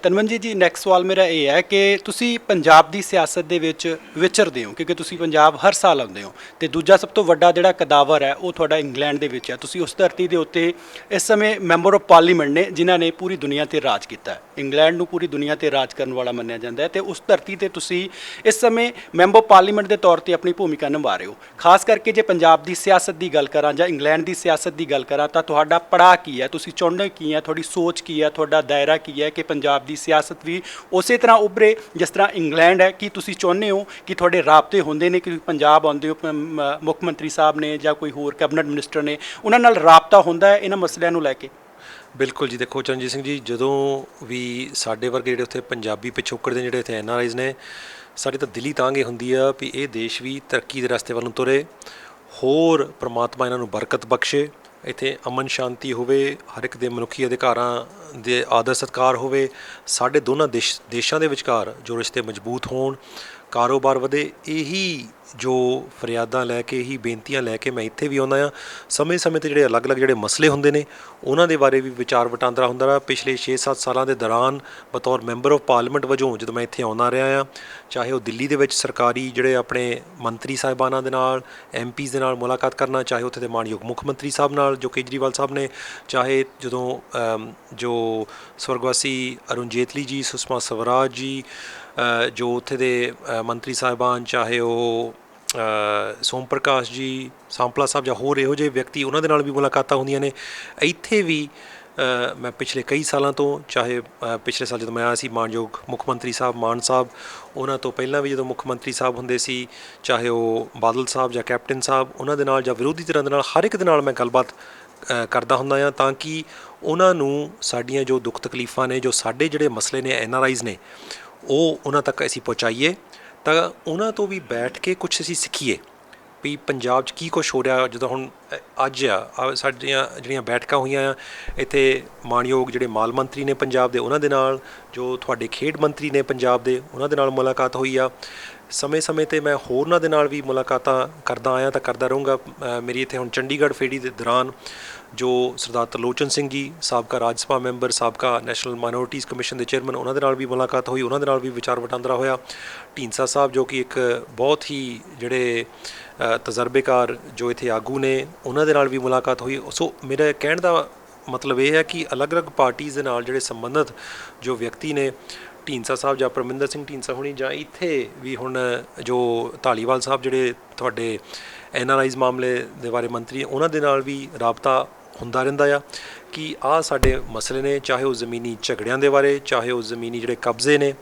ਤਨਮਨਜੀਤ ਜੀ, ਨੈਕਸਟ ਸਵਾਲ ਮੇਰਾ ਇਹ ਹੈ ਕਿ ਤੁਸੀਂ ਪੰਜਾਬ ਦੀ ਸਿਆਸਤ ਦੇ ਵਿੱਚ ਵਿਚਰਦੇ ਹੋ, ਕਿਉਂਕਿ ਤੁਸੀਂ ਪੰਜਾਬ ਹਰ ਸਾਲ ਆਉਂਦੇ ਹੋ, ਅਤੇ ਦੂਜਾ ਸਭ ਤੋਂ ਵੱਡਾ ਜਿਹੜਾ ਕਦਾਵਰ ਹੈ ਉਹ ਤੁਹਾਡਾ ਇੰਗਲੈਂਡ ਦੇ ਵਿੱਚ ਹੈ। ਤੁਸੀਂ ਉਸ ਧਰਤੀ ਦੇ ਉੱਤੇ ਇਸ ਸਮੇਂ ਮੈਂਬਰ ਆਫ ਪਾਰਲੀਮੈਂਟ ਨੇ ਜਿਨ੍ਹਾਂ ਨੇ ਪੂਰੀ ਦੁਨੀਆ 'ਤੇ ਰਾਜ ਕੀਤਾ ਹੈ। ਇੰਗਲੈਂਡ ਨੂੰ ਪੂਰੀ ਦੁਨੀਆ 'ਤੇ ਰਾਜ ਕਰਨ ਵਾਲਾ ਮੰਨਿਆ ਜਾਂਦਾ ਹੈ, ਅਤੇ ਉਸ ਧਰਤੀ 'ਤੇ ਤੁਸੀਂ ਇਸ ਸਮੇਂ ਮੈਂਬਰ ਆਫ ਪਾਰਲੀਮੈਂਟ ਦੇ ਤੌਰ 'ਤੇ ਆਪਣੀ ਭੂਮਿਕਾ ਨਿਭਾ ਰਹੇ ਹੋ। ਖਾਸ ਕਰਕੇ ਜੇ ਪੰਜਾਬ ਦੀ ਸਿਆਸਤ ਦੀ ਗੱਲ ਕਰਾਂ ਜਾਂ ਇੰਗਲੈਂਡ ਦੀ ਸਿਆਸਤ ਦੀ ਗੱਲ ਕਰਾਂ ਤਾਂ ਤੁਹਾਡਾ ਪੜਾਅ ਕੀ ਹੈ, ਤੁਸੀਂ ਚਾਹੁੰਦੇ ਕੀ ਹੈ, ਤੁਹਾਡੀ ਸੋਚ ਕੀ ਹੈ, ਤੁਹਾਡਾ ਦਾਇਰਾ ਕੀ ਹੈ ਕਿ ਪੰਜਾਬ ਦੀ ਸਿਆਸਤ ਵੀ ਉਸੇ ਤਰ੍ਹਾਂ ਉੱਭਰੇ ਜਿਸ ਤਰ੍ਹਾਂ ਇੰਗਲੈਂਡ ਹੈ? ਕੀ ਤੁਸੀਂ ਚਾਹੁੰਦੇ ਹੋ ਕਿ ਤੁਹਾਡੇ ਰਾਬਤੇ ਹੁੰਦੇ ਨੇ ਕਿ ਪੰਜਾਬ ਆਉਂਦੇ ਹੋ, ਮੁੱਖ ਮੰਤਰੀ ਸਾਹਿਬ ਨੇ ਜਾਂ ਕੋਈ ਹੋਰ ਕੈਬਨਿਟ ਮਿਨਿਸਟਰ ਨੇ, ਉਹਨਾਂ ਨਾਲ ਰਾਬਤਾ ਹੁੰਦਾ ਹੈ ਇਹਨਾਂ ਮਸਲਿਆਂ ਨੂੰ ਲੈ ਕੇ? ਬਿਲਕੁਲ ਜੀ, ਦੇਖੋ ਚਰਨਜੀਤ ਸਿੰਘ ਜੀ, ਜਦੋਂ ਵੀ ਸਾਡੇ ਵਰਗੇ ਜਿਹੜੇ ਉੱਥੇ ਪੰਜਾਬੀ ਪਿਛੋਕੜ ਦੇ ਜਿਹੜੇ ਇੱਥੇ NRIs ਨੇ, ਸਾਡੀ ਤਾਂ ਦਿਲੀ ਤਾਂਘ ਇਹ ਹੁੰਦੀ ਆ ਵੀ ਇਹ ਦੇਸ਼ ਵੀ ਤਰੱਕੀ ਦੇ ਰਸਤੇ ਵੱਲ ਨੂੰ ਤੁਰੇ, ਹੋਰ ਪ੍ਰਮਾਤਮਾ ਇਹਨਾਂ ਨੂੰ ਬਰਕਤ ਬਖਸ਼ੇ, ਇੱਥੇ ਅਮਨ ਸ਼ਾਂਤੀ ਹੋਵੇ, ਹਰ ਇੱਕ ਦੇ ਮਨੁੱਖੀ ਅਧਿਕਾਰਾਂ ਦੇ ਆਦਰ ਸਤਿਕਾਰ ਹੋਵੇ, ਸਾਡੇ ਦੋਨਾਂ ਦੇਸ਼ਾਂ ਦੇ ਵਿਚਕਾਰ ਜੋ ਰਿਸ਼ਤੇ ਮਜ਼ਬੂਤ ਹੋਣ, ਕਾਰੋਬਾਰ ਵਧੇ, ਇਹੀ ਜੋ ਫਰਿਆਦਾਂ ਲੈ ਕੇ, ਇਹੀ ਬੇਨਤੀਆਂ ਲੈ ਕੇ ਮੈਂ ਇੱਥੇ ਵੀ ਆਉਂਦਾ ਹਾਂ। ਸਮੇਂ-ਸਮੇਂ 'ਤੇ ਜਿਹੜੇ ਅਲੱਗ-ਅਲੱਗ ਜਿਹੜੇ ਮਸਲੇ ਹੁੰਦੇ ਨੇ ਉਹਨਾਂ ਦੇ ਬਾਰੇ ਵੀ ਵਿਚਾਰ ਵਟਾਂਦਰਾ ਹੁੰਦਾ ਰਿਹਾ। ਪਿਛਲੇ 6-7 ਸਾਲਾਂ ਦੇ ਦੌਰਾਨ ਬਤੌਰ ਮੈਂਬਰ ਆਫ ਪਾਰਲੀਮੈਂਟ ਵਜੋਂ ਜਦੋਂ ਮੈਂ ਇੱਥੇ ਆਉਂਦਾ ਰਿਹਾ ਹਾਂ, ਚਾਹੇ ਉਹ ਦਿੱਲੀ ਦੇ ਵਿੱਚ ਸਰਕਾਰੀ ਜਿਹੜੇ ਆਪਣੇ ਮੰਤਰੀ ਸਾਹਿਬਾਨਾਂ ਦੇ ਨਾਲ, MPs ਦੇ ਨਾਲ ਮੁਲਾਕਾਤ ਕਰਨਾ, ਚਾਹੇ ਉੱਥੇ ਦੇ ਮਾਣਯੋਗ ਮੁੱਖ ਮੰਤਰੀ ਸਾਹਿਬ ਨਾਲ ਜੋ ਕੇਜਰੀਵਾਲ ਸਾਹਿਬ ਨੇ, ਚਾਹੇ ਜਦੋਂ ਜੋ ਸਵਰਗਵਾਸੀ ਅਰੁਣ ਜੇਤਲੀ ਜੀ, ਸੁਸ਼ਮਾ ਸਵਰਾਜ ਜੀ, ਜੋ ਉੱਥੇ ਦੇ ਮੰਤਰੀ ਸਾਹਿਬਾਨ, ਚਾਹੇ ਉਹ ਸੋਮ ਪ੍ਰਕਾਸ਼ ਜੀ, ਸਾਂਪਲਾ ਸਾਹਿਬ ਜਾਂ ਹੋਰ ਇਹੋ ਜਿਹੇ ਵਿਅਕਤੀ, ਉਹਨਾਂ ਦੇ ਨਾਲ ਵੀ ਮੁਲਾਕਾਤਾਂ ਹੁੰਦੀਆਂ ਨੇ। ਇੱਥੇ ਵੀ ਮੈਂ ਪਿਛਲੇ ਕਈ ਸਾਲਾਂ ਤੋਂ, ਚਾਹੇ ਪਿਛਲੇ ਸਾਲ ਜਦੋਂ ਮੈਂ ਆਇਆ ਸੀ, ਮਾਣਯੋਗ ਮੁੱਖ ਮੰਤਰੀ ਸਾਹਿਬ ਮਾਨ ਸਾਹਿਬ, ਉਹਨਾਂ ਤੋਂ ਪਹਿਲਾਂ ਵੀ ਜਦੋਂ ਮੁੱਖ ਮੰਤਰੀ ਸਾਹਿਬ ਹੁੰਦੇ ਸੀ, ਚਾਹੇ ਉਹ ਬਾਦਲ ਸਾਹਿਬ ਜਾਂ ਕੈਪਟਨ ਸਾਹਿਬ, ਉਹਨਾਂ ਦੇ ਨਾਲ ਜਾਂ ਵਿਰੋਧੀ ਧਿਰਾਂ ਦੇ ਨਾਲ, ਹਰ ਇੱਕ ਦੇ ਨਾਲ ਮੈਂ ਗੱਲਬਾਤ ਕਰਦਾ ਹੁੰਦਾ ਹਾਂ, ਤਾਂ ਕਿ ਉਹਨਾਂ ਨੂੰ ਸਾਡੀਆਂ ਜੋ ਦੁੱਖ ਤਕਲੀਫਾਂ ਨੇ, ਜੋ ਸਾਡੇ ਜਿਹੜੇ ਮਸਲੇ ਨੇ, NRIs ਨੇ, ਉਹ ਉਹਨਾਂ ਤੱਕ ਅਸੀਂ ਪਹੁੰਚਾਈਏ, ਤਾਂ ਉਹਨਾਂ ਤੋਂ ਵੀ ਬੈਠ ਕੇ ਕੁਛ ਅਸੀਂ ਸਿੱਖੀਏ ਵੀ ਪੰਜਾਬ 'ਚ ਕੀ ਕੁਛ ਹੋ ਰਿਹਾ। ਜਦੋਂ ਹੁਣ ਅੱਜ ਸਾਡੀਆਂ ਜਿਹੜੀਆਂ ਬੈਠਕਾਂ ਹੋਈਆਂ ਆ ਇੱਥੇ, ਮਾਣਯੋਗ ਜਿਹੜੇ ਮਾਲ ਮੰਤਰੀ ਨੇ ਪੰਜਾਬ ਦੇ, ਉਹਨਾਂ ਦੇ ਨਾਲ, ਜੋ ਤੁਹਾਡੇ ਖੇਡ ਮੰਤਰੀ ਨੇ ਪੰਜਾਬ ਦੇ, ਉਹਨਾਂ ਦੇ ਨਾਲ ਮੁਲਾਕਾਤ ਹੋਈ ਆ। ਸਮੇਂ-ਸਮੇਂ 'ਤੇ ਮੈਂ ਹੋਰਨਾਂ ਦੇ ਨਾਲ ਵੀ ਮੁਲਾਕਾਤਾਂ ਕਰਦਾ ਆਇਆ ਤਾਂ ਕਰਦਾ ਰਹੂੰਗਾ। ਮੇਰੀ ਇੱਥੇ ਹੁਣ ਚੰਡੀਗੜ੍ਹ ਫੇਰੀ ਦੇ ਦੌਰਾਨ ਜੋ ਸਰਦਾਰ ਤਰਲੋਚਨ ਸਿੰਘ ਜੀ, ਸਾਬਕਾ ਰਾਜ ਸਭਾ ਮੈਂਬਰ, ਸਾਬਕਾ ਨੈਸ਼ਨਲ ਮਾਈਨੋਰਟੀਜ਼ ਕਮਿਸ਼ਨ ਦੇ ਚੇਅਰਮੈਨ, ਉਹਨਾਂ ਦੇ ਨਾਲ ਵੀ ਮੁਲਾਕਾਤ ਹੋਈ, ਉਹਨਾਂ ਦੇ ਨਾਲ ਵੀ ਵਿਚਾਰ ਵਟਾਂਦਰਾ ਹੋਇਆ। ਢੀਂਡਸਾ ਸਾਹਿਬ ਜੋ ਕਿ ਇੱਕ ਬਹੁਤ ਹੀ ਜਿਹੜੇ ਤਜਰਬੇਕਾਰ ਜੋ ਇੱਥੇ ਆਗੂ ਨੇ, ਉਹਨਾਂ ਦੇ ਨਾਲ ਵੀ ਮੁਲਾਕਾਤ ਹੋਈ। ਸੋ ਮੇਰਾ ਕਹਿਣ ਦਾ ਮਤਲਬ ਇਹ ਹੈ ਕਿ ਅਲੱਗ-ਅਲੱਗ ਪਾਰਟੀਜ਼ ਦੇ ਨਾਲ ਜਿਹੜੇ ਸੰਬੰਧਿਤ ਜੋ ਵਿਅਕਤੀ ਨੇ, ਢੀਂਡਸਾ ਸਾਹਿਬ ਜਾਂ ਪਰਮਿੰਦਰ ਸਿੰਘ ਢੀਂਡਸਾ ਹੋਣੀ, ਜਾਂ ਇੱਥੇ ਵੀ ਹੁਣ ਜੋ ਧਾਲੀਵਾਲ ਸਾਹਿਬ ਜਿਹੜੇ ਤੁਹਾਡੇ NRIs ਮਾਮਲੇ ਦੇ ਬਾਰੇ ਮੰਤਰੀ, ਉਹਨਾਂ ਦੇ ਨਾਲ ਵੀ ਰਾਬਤਾ ਹੁੰਦਾ ਰਹਿੰਦਾ ਆ ਕਿ ਆਹ ਸਾਡੇ ਮਸਲੇ ਨੇ, ਚਾਹੇ ਉਹ ਜ਼ਮੀਨੀ ਝਗੜਿਆਂ ਦੇ ਬਾਰੇ, ਚਾਹੇ ਉਹ ਜ਼ਮੀਨੀ ਜਿਹੜੇ ਕਬਜ਼ੇ ਨੇ,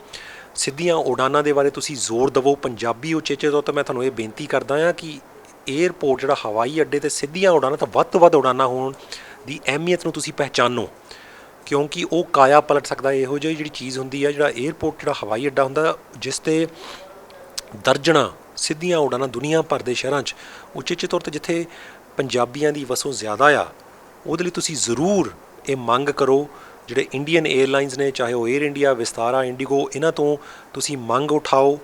ਸਿੱਧੀਆਂ ਉਡਾਨਾਂ ਦੇ ਬਾਰੇ ਤੁਸੀਂ ਜ਼ੋਰ ਦੇਵੋ। ਪੰਜਾਬੀ ਉਚੇਚੇ ਤੌਰ 'ਤੇ ਮੈਂ ਤੁਹਾਨੂੰ ਇਹ ਬੇਨਤੀ ਕਰਦਾ ਹਾਂ ਕਿ ਏਅਰਪੋਰਟ ਜਿਹੜਾ ਹਵਾਈ ਅੱਡੇ 'ਤੇ ਸਿੱਧੀਆਂ ਉਡਾਨਾਂ ਤਾਂ ਵੱਧ ਤੋਂ ਵੱਧ ਉਡਾਨਾਂ ਹੋਣ ਦੀ ਅਹਿਮੀਅਤ ਨੂੰ ਤੁਸੀਂ ਪਹਿਚਾਨੋ, ਕਿਉਂਕਿ ਉਹ ਕਾਇਆ ਪਲਟ ਸਕਦਾ। ਇਹੋ ਜਿਹੀ ਜਿਹੜੀ ਚੀਜ਼ ਹੁੰਦੀ ਹੈ, ਜਿਹੜਾ ਏਅਰਪੋਰਟ, ਜਿਹੜਾ ਹਵਾਈ ਅੱਡਾ ਹੁੰਦਾ, ਜਿਸ 'ਤੇ ਦਰਜਨਾਂ ਸਿੱਧੀਆਂ ਉਡਾਨਾਂ ਦੁਨੀਆ ਭਰ ਦੇ ਸ਼ਹਿਰਾਂ 'ਚ, ਉਚੇਚੇ ਤੌਰ 'ਤੇ ਜਿੱਥੇ ਪੰਜਾਬੀਆਂ ਦੀ ਵਸੋਂ ਜ਼ਿਆਦਾ ਆ, ਉਹਦੇ ਲਈ ਤੁਸੀਂ ਜ਼ਰੂਰ ਇਹ ਮੰਗ ਕਰੋ। ਜਿਹੜੇ ਇੰਡੀਅਨ ਏਅਰਲਾਈਨਸ ਨੇ, ਚਾਹੇ ਉਹ ਏਅਰ ਇੰਡੀਆ, ਵਿਸਤਾਰਾ, ਇੰਡੀਗੋ, ਇਹਨਾਂ ਤੋਂ ਤੁਸੀਂ ਮੰਗ ਉਠਾਓ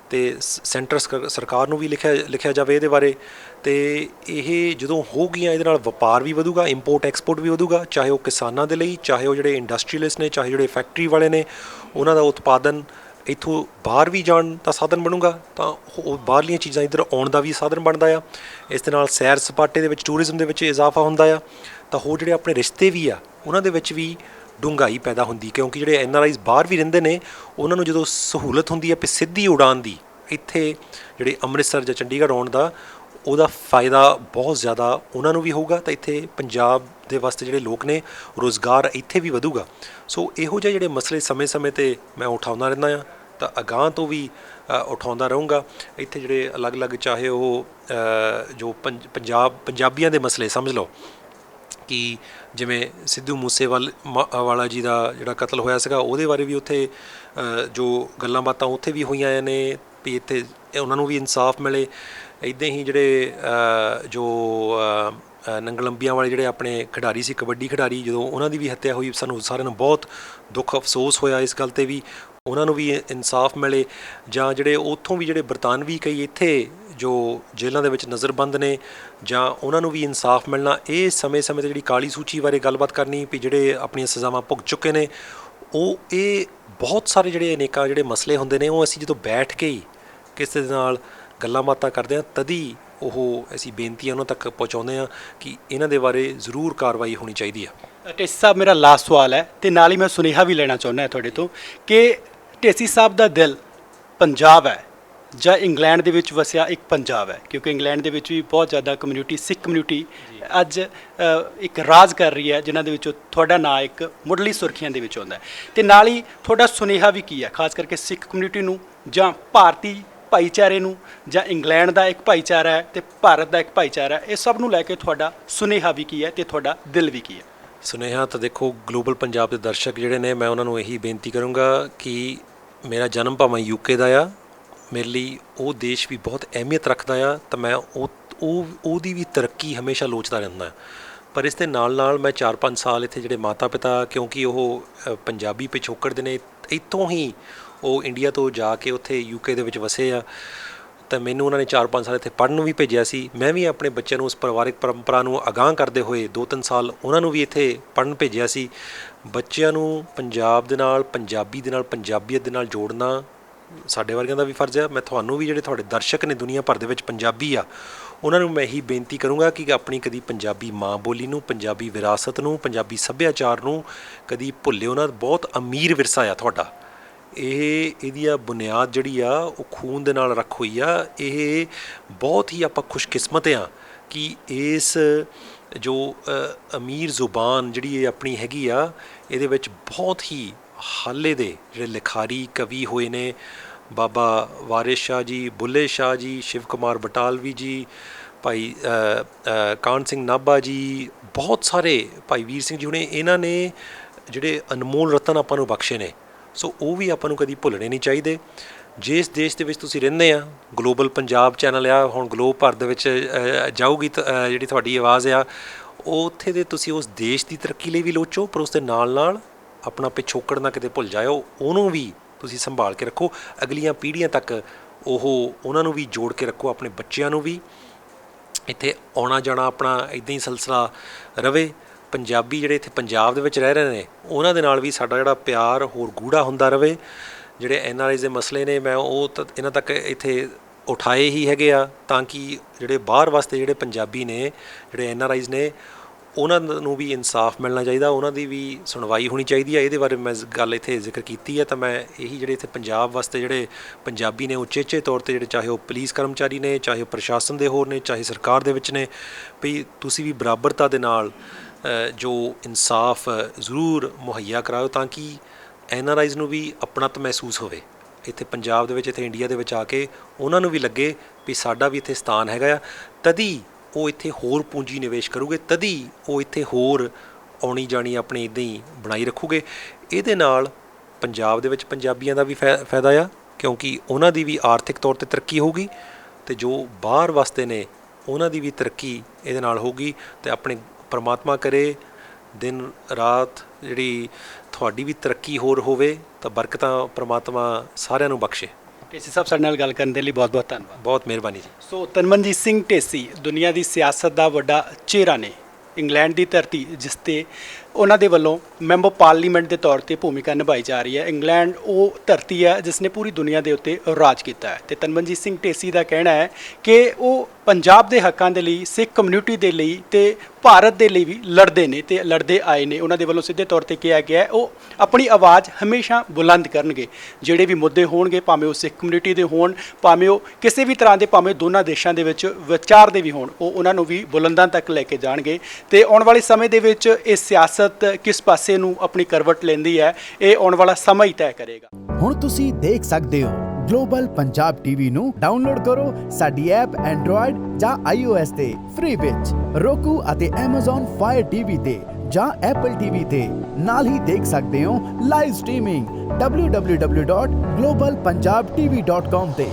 ਅਤੇ ਸੈਂਟਰ ਸਰਕਾਰ ਨੂੰ ਵੀ ਲਿਖਿਆ ਜਾਵੇ ਇਹਦੇ ਬਾਰੇ। ਅਤੇ ਇਹ ਜਦੋਂ ਹੋਊਗੀਆਂ, ਇਹਦੇ ਨਾਲ ਵਪਾਰ ਵੀ ਵਧੂਗਾ, ਇੰਪੋਰਟ ਐਕਸਪੋਰਟ ਵੀ ਵਧੂਗਾ, ਚਾਹੇ ਉਹ ਕਿਸਾਨਾਂ ਦੇ ਲਈ, ਚਾਹੇ ਉਹ ਜਿਹੜੇ ਇੰਡਸਟਰੀਅਲਿਸਟ ਨੇ, ਚਾਹੇ ਜਿਹੜੇ ਫੈਕਟਰੀ ਵਾਲੇ ਨੇ, ਉਹਨਾਂ ਦਾ ਉਤਪਾਦਨ ਇੱਥੋਂ ਬਾਹਰ ਵੀ ਜਾਣ ਦਾ ਸਾਧਨ ਬਣੂਗਾ, ਤਾਂ ਉਹ ਬਾਹਰਲੀਆਂ ਚੀਜ਼ਾਂ ਇੱਧਰ ਆਉਣ ਦਾ ਵੀ ਸਾਧਨ ਬਣਦਾ ਆ। ਇਸ ਦੇ ਨਾਲ ਸੈਰ ਸਪਾਟੇ ਦੇ ਵਿੱਚ, ਟੂਰਿਜ਼ਮ ਦੇ ਵਿੱਚ ਇਜ਼ਾਫਾ ਹੁੰਦਾ ਆ, ਤਾਂ ਹੋਰ ਜਿਹੜੇ ਆਪਣੇ ਰਿਸ਼ਤੇ ਵੀ ਆ, ਉਹਨਾਂ ਦੇ ਵਿੱਚ ਵੀ ਡੂੰਘਾਈ ਪੈਦਾ ਹੁੰਦੀ, ਕਿਉਂਕਿ ਜਿਹੜੇ NRIs ਬਾਹਰ ਵੀ ਰਹਿੰਦੇ ਨੇ, ਉਹਨਾਂ ਨੂੰ ਜਦੋਂ ਸਹੂਲਤ ਹੁੰਦੀ ਹੈ ਸਿੱਧੀ ਉਡਾਨ ਦੀ, ਇੱਥੇ ਜਿਹੜੇ ਅੰਮ੍ਰਿਤਸਰ ਜਾਂ ਚੰਡੀਗੜ੍ਹ ਆਉਣ ਦਾ, ਉਹਦਾ ਫਾਇਦਾ ਬਹੁਤ ਜ਼ਿਆਦਾ ਉਹਨਾਂ ਨੂੰ ਵੀ ਹੋਊਗਾ, ਤਾਂ ਇੱਥੇ ਪੰਜਾਬ ਦੇ ਵਾਸਤੇ ਜਿਹੜੇ ਲੋਕ ਨੇ, ਰੁਜ਼ਗਾਰ ਇੱਥੇ ਵੀ ਵਧੂਗਾ। ਸੋ ਇਹੋ ਜਿਹੇ ਜਿਹੜੇ ਮਸਲੇ ਸਮੇਂ-ਸਮੇਂ 'ਤੇ ਮੈਂ ਉਠਾਉਂਦਾ ਰਹਿੰਦਾ ਹਾਂ, ਤਾਂ ਅਗਾਂਹ ਤੋਂ ਵੀ ਉਠਾਉਂਦਾ ਰਹੂੰਗਾ। ਇੱਥੇ ਜਿਹੜੇ ਅਲੱਗ-ਅਲੱਗ, ਚਾਹੇ ਉਹ ਜੋ ਪੰਜਾਬੀਆਂ ਦੇ ਮਸਲੇ ਸਮਝ ਲਓ ਕਿ ਜਿਵੇਂ ਸਿੱਧੂ ਮੂਸੇਵਾਲਾ ਜੀ ਦਾ ਜਿਹੜਾ ਕਤਲ ਹੋਇਆ ਸੀਗਾ, ਉਹਦੇ ਬਾਰੇ ਵੀ ਉੱਥੇ ਜੋ ਗੱਲਾਂ ਬਾਤਾਂ ਉੱਥੇ ਵੀ ਹੋਈਆਂ ਨੇ ਵੀ ਇੱਥੇ ਉਹਨਾਂ ਨੂੰ ਵੀ ਇਨਸਾਫ ਮਿਲੇ। ਇੱਦਾਂ ਹੀ ਜਿਹੜੇ ਜੋ ਨੰਗਲੰਬੀਆਂ ਵਾਲੇ ਜਿਹੜੇ ਆਪਣੇ ਖਿਡਾਰੀ ਸੀ, ਕਬੱਡੀ ਖਿਡਾਰੀ, ਜਦੋਂ ਉਹਨਾਂ ਦੀ ਵੀ ਹੱਤਿਆ ਹੋਈ, ਸਾਨੂੰ ਸਾਰਿਆਂ ਨੂੰ ਬਹੁਤ ਦੁੱਖ ਅਫਸੋਸ ਹੋਇਆ ਇਸ ਗੱਲ 'ਤੇ ਵੀ, ਉਹਨਾਂ ਨੂੰ ਵੀ ਇਨਸਾਫ ਮਿਲੇ। ਜਾਂ ਜਿਹੜੇ ਉੱਥੋਂ ਵੀ ਜਿਹੜੇ ਬਰਤਾਨਵੀ ਕਈ ਇੱਥੇ ਜੋ ਜੇਲ੍ਹਾਂ ਦੇ ਵਿੱਚ ਨਜ਼ਰਬੰਦ ਨੇ, ਜਾਂ ਉਹਨਾਂ ਨੂੰ ਵੀ ਇਨਸਾਫ ਮਿਲਣਾ। ਇਹ ਸਮੇਂ-ਸਮੇਂ 'ਤੇ ਜਿਹੜੀ ਕਾਲੀ ਸੂਚੀ ਬਾਰੇ ਗੱਲਬਾਤ ਕਰਨੀ ਵੀ ਜਿਹੜੇ ਆਪਣੀਆਂ ਸਜ਼ਾਵਾਂ ਭੁਗਤ ਚੁੱਕੇ ਨੇ, ਉਹ ਇਹ ਬਹੁਤ ਸਾਰੇ ਜਿਹੜੇ ਅਨੇਕਾਂ ਜਿਹੜੇ ਮਸਲੇ ਹੁੰਦੇ ਨੇ, ਉਹ ਅਸੀਂ ਜਦੋਂ ਬੈਠ ਕੇ ਹੀ ਕਿਸੇ ਦੇ ਨਾਲ ਗੱਲਾਂ ਬਾਤਾਂ ਕਰਦੇ ਹਾਂ, ਤਦੀ ਉਹ ਅਸੀਂ ਬੇਨਤੀਆਂ ਉਹਨਾਂ ਤੱਕ ਪਹੁੰਚਾਉਂਦੇ ਹਾਂ ਕਿ ਇਹਨਾਂ ਦੇ ਬਾਰੇ ਜ਼ਰੂਰ ਕਾਰਵਾਈ ਹੋਣੀ ਚਾਹੀਦੀ ਆ। ਢੇਸੀ ਸਾਹਿਬ, ਮੇਰਾ ਲਾਸਟ ਸਵਾਲ ਹੈ ਅਤੇ ਨਾਲ ਹੀ ਮੈਂ ਸੁਨੇਹਾ ਵੀ ਲੈਣਾ ਚਾਹੁੰਦਾ ਤੁਹਾਡੇ ਤੋਂ ਕਿ ਢੇਸੀ ਸਾਹਿਬ ਦਾ ਦਿਲ ਪੰਜਾਬ ਹੈ ਜਾਂ ਇੰਗਲੈਂਡ ਦੇ ਵਿੱਚ ਵਸਿਆ ਇੱਕ ਪੰਜਾਬ ਹੈ? ਕਿਉਂਕਿ ਇੰਗਲੈਂਡ ਦੇ ਵਿੱਚ ਵੀ ਬਹੁਤ ਜ਼ਿਆਦਾ ਕਮਿਊਨਿਟੀ, ਸਿੱਖ ਕਮਿਊਨਿਟੀ ਅੱਜ ਇੱਕ ਰਾਜ ਕਰ ਰਹੀ ਹੈ, ਜਿਨ੍ਹਾਂ ਦੇ ਵਿੱਚੋਂ ਤੁਹਾਡਾ ਨਾਂ ਇੱਕ ਮੁੱਢਲੀ ਸੁਰਖੀਆਂ ਦੇ ਵਿੱਚ ਆਉਂਦਾ ਹੈ। ਅਤੇ ਨਾਲ ਹੀ ਤੁਹਾਡਾ ਸੁਨੇਹਾ ਵੀ ਕੀ ਹੈ, ਖਾਸ ਕਰਕੇ ਸਿੱਖ ਕਮਿਊਨਿਟੀ ਨੂੰ, ਜਾਂ ਭਾਰਤੀ ਭਾਈਚਾਰੇ ਨੂੰ, ਜਾਂ ਇੰਗਲੈਂਡ ਦਾ ਇੱਕ ਭਾਈਚਾਰਾ ਹੈ ਅਤੇ ਭਾਰਤ ਦਾ ਇੱਕ ਭਾਈਚਾਰਾ ਹੈ, ਇਹ ਸਭ ਨੂੰ ਲੈ ਕੇ ਤੁਹਾਡਾ ਸੁਨੇਹਾ ਵੀ ਕੀ ਹੈ ਅਤੇ ਤੁਹਾਡਾ ਦਿਲ ਵੀ ਕੀ ਹੈ? ਸੁਨੇਹਾ ਤਾਂ ਦੇਖੋ, ਗਲੋਬਲ ਪੰਜਾਬ ਦੇ ਦਰਸ਼ਕ ਜਿਹੜੇ ਨੇ, ਮੈਂ ਉਹਨਾਂ ਨੂੰ ਇਹੀ ਬੇਨਤੀ ਕਰੂੰਗਾ ਕਿ ਮੇਰਾ ਜਨਮ ਭਾਵੇਂ UK ਦਾ ਆ, ਮੇਰੇ ਲਈ ਉਹ ਦੇਸ਼ ਵੀ ਬਹੁਤ ਅਹਿਮੀਅਤ ਰੱਖਦਾ ਆ, ਤਾਂ ਮੈਂ ਉਹਦੀ ਵੀ ਤਰੱਕੀ ਹਮੇਸ਼ਾ ਲੋਚਦਾ ਰਹਿੰਦਾ। ਪਰ ਇਸ ਦੇ ਨਾਲ ਨਾਲ ਮੈਂ 4-5 ਸਾਲ ਇੱਥੇ ਜਿਹੜੇ ਮਾਤਾ ਪਿਤਾ, ਕਿਉਂਕਿ ਉਹ ਪੰਜਾਬੀ ਪਿਛੋਕੜ ਦੇ ਨੇ, ਇੱਥੋਂ ਹੀ ਉਹ ਇੰਡੀਆ ਤੋਂ ਜਾ ਕੇ ਉੱਥੇ UK ਦੇ ਵਿੱਚ ਵਸੇ ਆ, ਤਾਂ ਮੈਨੂੰ ਉਹਨਾਂ ਨੇ 4-5 ਸਾਲ ਇੱਥੇ ਪੜ੍ਹਨ ਨੂੰ ਵੀ ਭੇਜਿਆ ਸੀ। ਮੈਂ ਵੀ ਆਪਣੇ ਬੱਚਿਆਂ ਨੂੰ ਉਸ ਪਰਿਵਾਰਿਕ ਪਰੰਪਰਾ ਨੂੰ ਅਗਾਂਹ ਕਰਦੇ ਹੋਏ 2-3 ਸਾਲ ਉਹਨਾਂ ਨੂੰ ਵੀ ਇੱਥੇ ਪੜ੍ਹਨ ਭੇਜਿਆ ਸੀ। ਬੱਚਿਆਂ ਨੂੰ ਪੰਜਾਬ ਦੇ ਨਾਲ, ਪੰਜਾਬੀ ਦੇ ਨਾਲ, ਪੰਜਾਬੀਅਤ ਦੇ ਨਾਲ ਜੋੜਨਾ ਸਾਡੇ ਵਰਗਿਆਂ ਦਾ ਵੀ ਫਰਜ਼ ਆ। ਮੈਂ ਤੁਹਾਨੂੰ ਵੀ, ਜਿਹੜੇ ਤੁਹਾਡੇ ਦਰਸ਼ਕ ਨੇ ਦੁਨੀਆ ਭਰ ਦੇ ਵਿੱਚ ਪੰਜਾਬੀ ਆ, ਉਹਨਾਂ ਨੂੰ ਮੈਂ ਇਹੀ ਬੇਨਤੀ ਕਰੂੰਗਾ ਕਿ ਆਪਣੀ ਕਦੀ ਪੰਜਾਬੀ ਮਾਂ ਬੋਲੀ ਨੂੰ, ਪੰਜਾਬੀ ਵਿਰਾਸਤ ਨੂੰ, ਪੰਜਾਬੀ ਸੱਭਿਆਚਾਰ ਨੂੰ ਕਦੀ ਭੁੱਲਿਓ ਨਾ। ਬਹੁਤ ਅਮੀਰ ਵਿਰਸਾ ਆ ਤੁਹਾਡਾ। ਇਹਦੀ ਬੁਨਿਆਦ ਜਿਹੜੀ ਆ ਉਹ ਖੂਨ ਦੇ ਨਾਲ ਰੱਖ ਹੋਈ ਆ। ਇਹ ਬਹੁਤ ਹੀ ਆਪਾਂ ਖੁਸ਼ਕਿਸਮਤ ਆ ਕਿ ਇਸ ਜੋ ਅਮੀਰ ਜ਼ੁਬਾਨ ਜਿਹੜੀ ਇਹ ਆਪਣੀ ਹੈਗੀ ਆ, ਇਹਦੇ ਵਿੱਚ ਬਹੁਤ ਹੀ ਹਾਲੇ ਦੇ ਜਿਹੜੇ ਲਿਖਾਰੀ ਕਵੀ ਹੋਏ ਨੇ, ਬਾਬਾ ਵਾਰਿਸ ਸ਼ਾਹ ਜੀ, ਬੁੱਲੇ ਸ਼ਾਹ ਜੀ, ਸ਼ਿਵ ਕੁਮਾਰ ਬਟਾਲਵੀ ਜੀ, ਭਾਈ ਕਾਹਨ ਸਿੰਘ ਨਾਭਾ ਜੀ, ਬਹੁਤ ਸਾਰੇ, ਭਾਈ ਵੀਰ ਸਿੰਘ ਜੀ ਹੁਣੇ, ਇਹਨਾਂ ਨੇ ਜਿਹੜੇ ਅਨਮੋਲ ਰਤਨ ਆਪਾਂ ਨੂੰ ਬਖਸ਼ੇ ਨੇ। ਸੋ ਉਹ ਵੀ ਆਪਾਂ ਨੂੰ ਕਦੀ ਭੁੱਲਣੇ ਨਹੀਂ ਚਾਹੀਦੇ। ਜਿਸ ਦੇਸ਼ ਦੇ ਵਿੱਚ ਤੁਸੀਂ ਰਹਿੰਦੇ ਆ, ਗਲੋਬਲ ਪੰਜਾਬ ਚੈਨਲ ਆ, ਹੁਣ ਗਲੋਬ ਭਰ ਦੇ ਵਿੱਚ ਜਾਊਗੀ ਜਿਹੜੀ ਤੁਹਾਡੀ ਆਵਾਜ਼ ਆ, ਉਹ ਉੱਥੇ ਦੇ ਤੁਸੀਂ ਉਸ ਦੇਸ਼ ਦੀ ਤਰੱਕੀ ਲਈ ਵੀ ਲੋਚੋ, ਪਰ ਉਸ ਦੇ ਨਾਲ ਨਾਲ ਆਪਣਾ ਪਿਛੋਕੜ ਨਾ ਕਿਤੇ ਭੁੱਲ ਜਾਇਓ। ਉਹਨੂੰ ਵੀ ਤੁਸੀਂ ਸੰਭਾਲ ਕੇ ਰੱਖੋ, ਅਗਲੀਆਂ ਪੀੜ੍ਹੀਆਂ ਤੱਕ ਉਹਨਾਂ ਨੂੰ ਵੀ ਜੋੜ ਕੇ ਰੱਖੋ, ਆਪਣੇ ਬੱਚਿਆਂ ਨੂੰ ਵੀ। ਇੱਥੇ ਆਉਣਾ ਜਾਣਾ ਆਪਣਾ ਇੱਦਾਂ ਹੀ ਸਿਲਸਿਲਾ ਰਵੇ। ਪੰਜਾਬੀ ਜਿਹੜੇ ਇੱਥੇ ਪੰਜਾਬ ਦੇ ਵਿੱਚ ਰਹਿ ਰਹੇ ਨੇ, ਉਹਨਾਂ ਦੇ ਨਾਲ ਵੀ ਸਾਡਾ ਜਿਹੜਾ ਪਿਆਰ ਹੋਰ ਗੂੜਾ ਹੁੰਦਾ ਰਵੇ। ਜਿਹੜੇ NRIs ਦੇ ਮਸਲੇ ਨੇ, ਮੈਂ ਉਹ ਇਹਨਾਂ ਤੱਕ ਇੱਥੇ ਉਠਾਏ ਹੀ ਹੈਗੇ ਆ, ਤਾਂ ਕਿ ਜਿਹੜੇ ਬਾਹਰ ਵਾਸਤੇ ਜਿਹੜੇ ਪੰਜਾਬੀ ਨੇ, ਜਿਹੜੇ NRIs ਨੇ, ਉਹਨਾਂ ਨੂੰ ਵੀ ਇਨਸਾਫ ਮਿਲਣਾ ਚਾਹੀਦਾ, ਉਹਨਾਂ ਦੀ ਵੀ ਸੁਣਵਾਈ ਹੋਣੀ ਚਾਹੀਦੀ ਹੈ। ਇਹਦੇ ਬਾਰੇ ਮੈਂ ਗੱਲ ਇੱਥੇ ਜ਼ਿਕਰ ਕੀਤੀ ਹੈ। ਤਾਂ ਮੈਂ ਇਹੀ ਜਿਹੜੇ ਇੱਥੇ ਪੰਜਾਬ ਵਾਸਤੇ ਜਿਹੜੇ ਪੰਜਾਬੀ ਨੇ, ਉਚੇਚੇ ਤੌਰ 'ਤੇ ਜਿਹੜੇ, ਚਾਹੇ ਉਹ ਪੁਲਿਸ ਕਰਮਚਾਰੀ ਨੇ, ਚਾਹੇ ਉਹ ਪ੍ਰਸ਼ਾਸਨ ਦੇ ਹੋਰ ਨੇ, ਚਾਹੇ ਸਰਕਾਰ ਦੇ ਵਿੱਚ ਨੇ, ਵੀ ਤੁਸੀਂ ਵੀ ਬਰਾਬਰਤਾ ਦੇ ਨਾਲ ਜੋ ਇਨਸਾਫ ਜ਼ਰੂਰ ਮੁਹੱਈਆ ਕਰਾਓ, ਤਾਂ ਕਿ NRIs ਨੂੰ ਵੀ ਆਪਣਤ ਮਹਿਸੂਸ ਹੋਵੇ ਇੱਥੇ ਪੰਜਾਬ ਦੇ ਵਿੱਚ, ਇੱਥੇ ਇੰਡੀਆ ਦੇ ਵਿੱਚ ਆ ਕੇ। ਉਹਨਾਂ ਨੂੰ ਵੀ ਲੱਗੇ ਵੀ ਸਾਡਾ ਵੀ ਇੱਥੇ ਸਥਾਨ ਹੈਗਾ ਆ। ਤਦੀ ਉਹ ਇੱਥੇ ਹੋਰ ਪੂੰਜੀ ਨਿਵੇਸ਼ ਕਰੂਗੇ, ਤਦੀ ਉਹ ਇੱਥੇ ਹੋਰ ਆਉਣੀ ਜਾਣੀ ਆਪਣੀ ਇੱਦਾਂ ਹੀ ਬਣਾਈ ਰੱਖੂਗੇ। ਇਹਦੇ ਨਾਲ ਪੰਜਾਬ ਦੇ ਵਿੱਚ ਪੰਜਾਬੀਆਂ ਦਾ ਵੀ ਫਾਇਦਾ ਆ, ਕਿਉਂਕਿ ਉਹਨਾਂ ਦੀ ਵੀ ਆਰਥਿਕ ਤੌਰ 'ਤੇ ਤਰੱਕੀ ਹੋਊਗੀ, ਅਤੇ ਜੋ ਬਾਹਰ ਵਾਸਤੇ ਨੇ ਉਹਨਾਂ ਦੀ ਵੀ ਤਰੱਕੀ ਇਹਦੇ ਨਾਲ ਹੋਊਗੀ। ਅਤੇ ਆਪਣੇ ਪਰਮਾਤਮਾ ਕਰੇ ਦਿਨ ਰਾਤ ਜਿਹੜੀ ਤੁਹਾਡੀ ਵੀ ਤਰੱਕੀ ਹੋਰ ਹੋਵੇ, ਤਾਂ ਬਰਕਤਾਂ ਪਰਮਾਤਮਾ ਸਾਰਿਆਂ ਨੂੰ ਬਖਸ਼ੇ। ਢੇਸੀ ਸਾਹਿਬ, ਸਾਡੇ ਨਾਲ ਗੱਲ ਕਰਨ ਦੇ ਲਈ ਬਹੁਤ ਬਹੁਤ ਧੰਨਵਾਦ। ਬਹੁਤ ਮਿਹਰਬਾਨੀ ਜੀ। ਸੋ ਤਨਮਨਜੀਤ ਸਿੰਘ ਢੇਸੀ ਦੁਨੀਆ ਦੀ ਸਿਆਸਤ ਦਾ ਵੱਡਾ ਚਿਹਰਾ ਨੇ। ਇੰਗਲੈਂਡ ਦੀ ਧਰਤੀ ਜਿਸ 'ਤੇ ਉਹਨਾਂ ਦੇ ਵੱਲੋਂ ਮੈਂਬਰ ਪਾਰਲੀਮੈਂਟ ਦੇ ਤੌਰ 'ਤੇ ਭੂਮਿਕਾ ਨਿਭਾਈ ਜਾ ਰਹੀ ਹੈ। ਇੰਗਲੈਂਡ ਉਹ ਧਰਤੀ ਹੈ ਜਿਸ ਨੇ ਪੂਰੀ ਦੁਨੀਆ ਦੇ ਉੱਤੇ ਰਾਜ ਕੀਤਾ ਹੈ, ਅਤੇ ਤਨਮਨਜੀਤ ਸਿੰਘ ਢੇਸੀ ਦਾ ਕਹਿਣਾ ਹੈ ਕਿ ਉਹ ਪੰਜਾਬ ਦੇ ਹੱਕਾਂ ਦੇ ਲਈ, ਸਿੱਖ ਕਮਿਊਨਿਟੀ ਦੇ ਲਈ ਅਤੇ ਭਾਰਤ ਦੇ ਲਈ ਵੀ ਲੜਦੇ ਨੇ ਅਤੇ ਲੜਦੇ ਆਏ ਨੇ। ਉਹਨਾਂ ਦੇ ਵੱਲੋਂ ਸਿੱਧੇ ਤੌਰ 'ਤੇ ਕਿਹਾ ਗਿਆ ਉਹ ਆਪਣੀ ਆਵਾਜ਼ ਹਮੇਸ਼ਾ ਬੁਲੰਦ ਕਰਨਗੇ। ਜਿਹੜੇ ਵੀ ਮੁੱਦੇ ਹੋਣਗੇ, ਭਾਵੇਂ ਉਹ ਸਿੱਖ ਕਮਿਊਨਿਟੀ ਦੇ ਹੋਣ, ਭਾਵੇਂ ਉਹ ਕਿਸੇ ਵੀ ਤਰ੍ਹਾਂ ਦੇ, ਭਾਵੇਂ ਦੋਨਾਂ ਦੇਸ਼ਾਂ ਦੇ ਵਿੱਚ ਵਿਚਾਰ ਦੇ ਵੀ ਹੋਣ, ਉਹ ਉਹਨਾਂ ਨੂੰ ਵੀ ਬੁਲੰਦਾਂ ਤੱਕ ਲੈ ਕੇ ਜਾਣਗੇ। ਅਤੇ ਆਉਣ ਵਾਲੇ ਸਮੇਂ ਦੇ ਵਿੱਚ ਇਹ ਸਿਆਸਤ ਕਿਸ ਪਾਸੇ ਨੂੰ ਆਪਣੀ ਕਰਵਟ ਲੈਂਦੀ ਹੈ, ਇਹ ਆਉਣ ਵਾਲਾ ਸਮਾਂ ਹੀ ਤੈਅ ਕਰੇਗਾ। ਹੁਣ ਤੁਸੀਂ ਦੇਖ ਸਕਦੇ ਹੋ ਗਲੋਬਲ ਪੰਜਾਬ ਟੀਵੀ ਨੂੰ ਡਾਊਨਲੋਡ ਕਰੋ ਸਾਡੀ ਐਪ ਐਂਡਰੋਇਡ ਜਾਂ iOS ਤੇ ਫ੍ਰੀ ਵਿੱਚ, roku ਅਤੇ Amazon Fire TV ਤੇ ਜਾਂ Apple TV ਤੇ। ਨਾਲ ਹੀ ਦੇਖ ਸਕਦੇ ਹੋ ਲਾਈਵ ਸਟ੍ਰੀਮਿੰਗ www.globalpunjabtv.com ਤੇ।